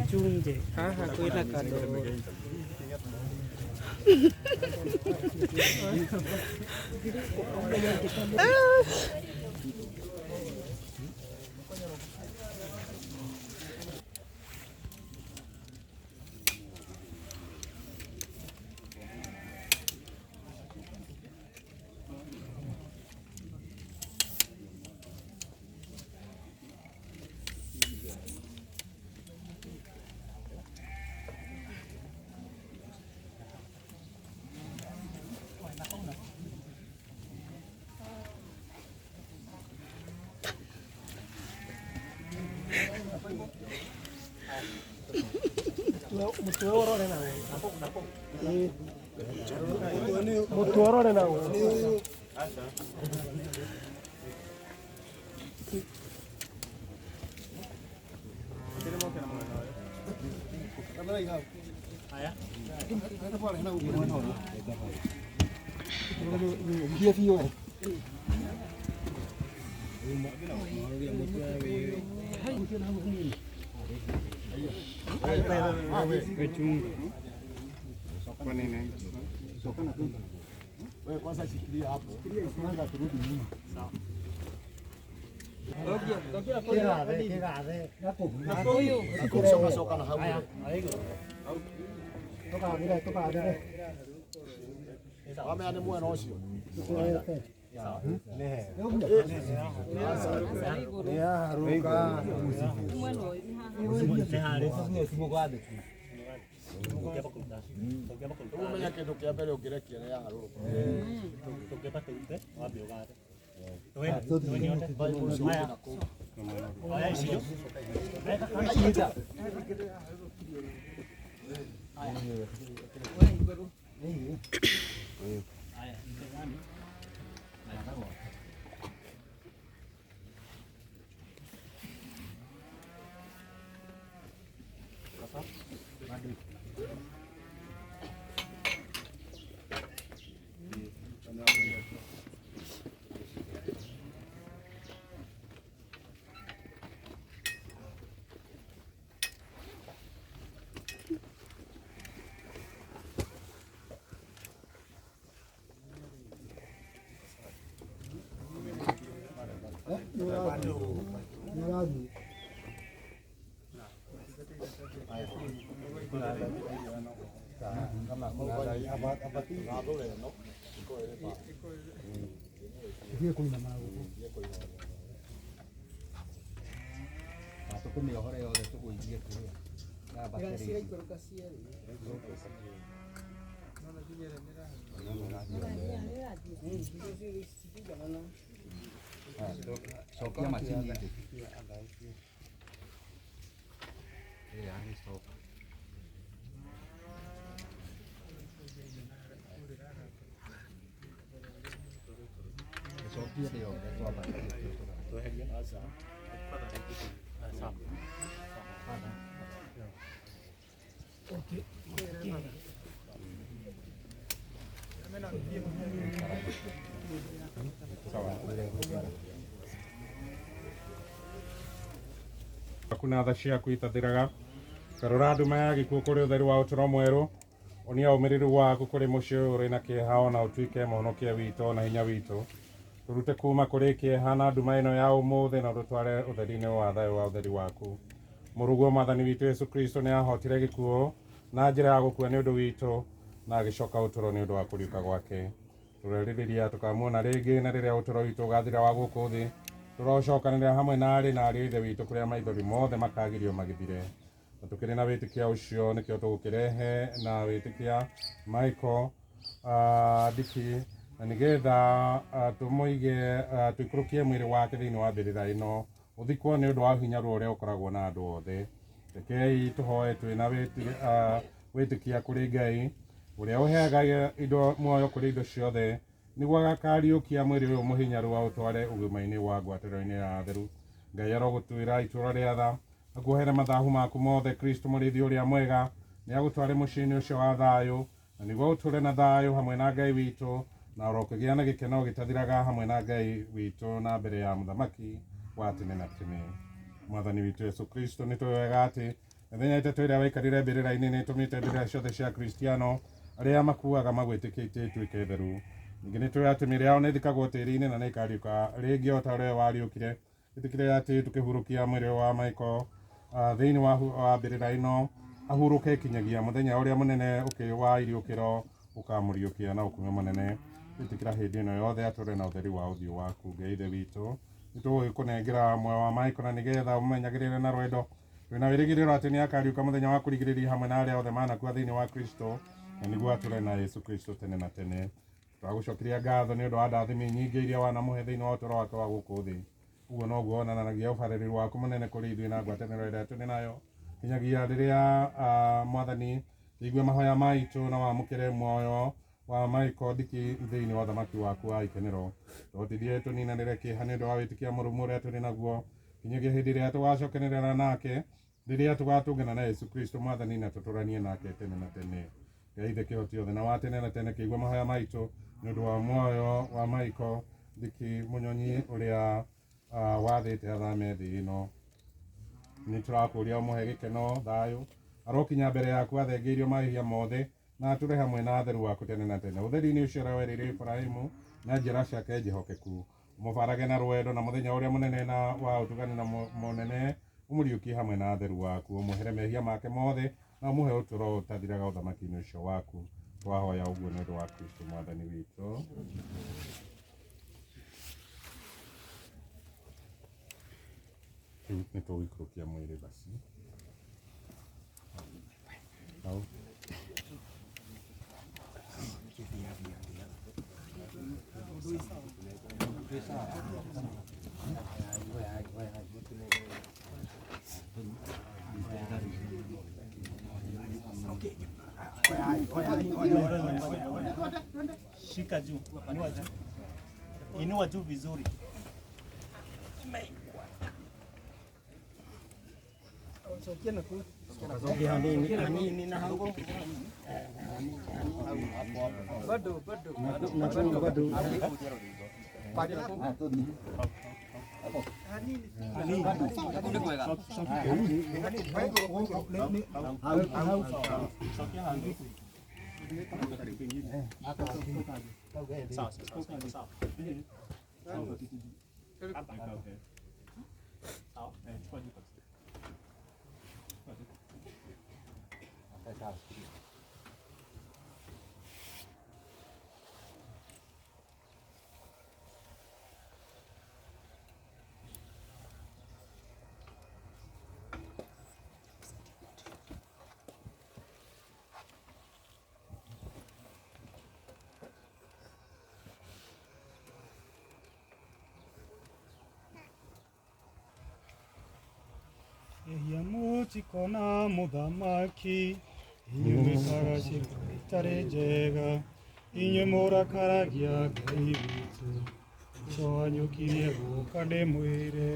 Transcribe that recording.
Junge, aku nak kado. Mutuoro na nawe. Napok. Mutuoro na nawe. Asa. Aya. Kita boleh nak ubi mana orang? Dia view. Sopnya masih di iya ini sop sopnya dia itu apa itu yang asam asam oke Kuna thashia kuita thiraga karoradu mayagi kukuri utheru wa utoro mweru onia umiriru waku kuri mucio uri na kieha na utuike muhonokia witũ na hinya witũ turute kuma kuri kieha na nduma ino ya umuthi na rutware utheri-ini wa thayu wa utheri waku muruguo mwathani witũ Yesu Kristo ni ahotire gikuo na njira ya gukua ni undu witũ na agicoka uturo ni undu wa kuriuka gwake tureririria tukamuona ringi na riria uturo witũ ugathira wa guku thi turocokanĩrĩra hamwe na ariũ na ithe witũ kuria maithori mothe makagirio magithire na tukiri na witikia ucio nikio tugukirehe na witikia Michael Diki na nigetha tumuige tuikurukie mwiri wake thiini wa mbirira ino uthikwo ni undu wa hinya uria ukoragwo na andu othe rekei tuhoe twina witikia kuri Ngai uria uheaga indo muoyo kuri indo ciothe niguo agakariukia mwiri uyu muhinyaru wa utware ugima-ini wa ngwatanĩro-inĩ ya theru Ngai arogutwira itura ria tha akuohere mathahu maku mothe Kristo mũrĩithi ũrĩa mwega nĩ agũtware mũciĩ-inĩ ũcio wa thayũ na nĩguo ũtũre na thayũ hamwe na Ngai witũ na ũrokĩgĩa na gĩkeno gĩtathiraga hamwe na Ngai witũ na mbere ya mũthamaki wa tene na tene mwathani witũ Yesu Kristo nĩ twĩwega atĩ mĩthenya ĩtatũ ĩrĩa waikarire mbĩrĩra-inĩ nĩ ĩtũmĩte mbĩrĩra ciothe cia Kristiano arĩa makuaga magwĩtĩkĩtie ituĩke theru ningĩ nĩ tũĩ atĩ mĩĩrĩ yao nĩ ĩthikagwo tĩĩri-inĩ na nĩ ĩkariũka rĩngĩ o ta ũrĩa wariũkire twĩtĩkĩre atĩ tũkĩhurũkia mwĩrĩ wa Michael thĩinĩ wa mbĩrĩra ĩno ahurũke kinyagia mũthenya ũrĩa mũnene wa iriũkĩro ũkamũriũkia na ũkumio mũnene twĩtĩkĩra hĩndĩ ĩno yothe atũre na ũtheri wa ũthiũ waku Ngai ithe witũ nĩ tũgũgĩkũnengera muoyo wa Michael na nĩgetha ũmenyagĩrĩre na rwendo twĩna wĩrĩgĩrĩro atĩ nĩ akariũka mũthenya wa kũrigĩrĩria hamwe na arĩa othe manakua thĩinĩ wa Kristo na nĩguo atũre na Yesu Kristo tene na tene twagũcokeria ngatho nĩ ũndũ wa ndathimi nyingĩ iria wanamũhe thĩinĩ wa ũtũũro wake wa gũkũ thĩ ũguo noguo wonanagia ũbarĩrĩru waku mũnene kũrĩ ithuĩ na ngwatanĩro ĩrĩa tũrĩ nayo kinyagia rĩrĩa mwathani igue mahoya maitũ na wamũkĩre muoyo wa Michael Diki thĩinĩ wa ũthamaki waku wa ikenero tũhotithie tũninanĩre kĩeha nĩ ũndũ wa wĩtĩkia mũrũmu ũrĩa tũrĩ naguo kinyagia hĩndĩ ĩrĩa tũgacokanĩrĩra nake rĩrĩa tũgatũngana na Yesu Kristo mwathani na tũtũranie nake tene na tene Ngai ithe kĩhoti othe na wa tene na tene kĩigue mahoya maitũ nĩ ũndũ wa muoyo wa Michael Diki Mũnyonyi ũrĩa wathĩte athame thĩ ĩno nĩ tũrakũria ũmũhe gĩkeno thayũ arokinya mbere yaku athengeirio mahĩtia mothe na atũre hamwe na theru waku tene na tene ũtheri-inĩ ũcio ũrĩa werĩire Ibrahimu na njĩra ciake njĩhokeku ũmũbarage na rwendo na mũthenya ũrĩa mũnene na wa ũtugani na mũnene ũmũriũkie hamwe na theru waku ũmũhere mehia make mothe na ũmũhe ũtũũro ũtathiraga ũthamaki-inĩ ũcio waku twahoya ũguo nĩ ũndũ wa Kristo mwathani witũ nĩ tũgũikũrũkia mwĩrĩ basi Shika juu, inua juu vizuri. Ehia mutikona muthamaki inyuĩ mwĩkaga ciĩko itarĩ njega inyuĩ mũrakaragia Ngai witũ ũcio wanyũkirie gũka ndĩmwĩre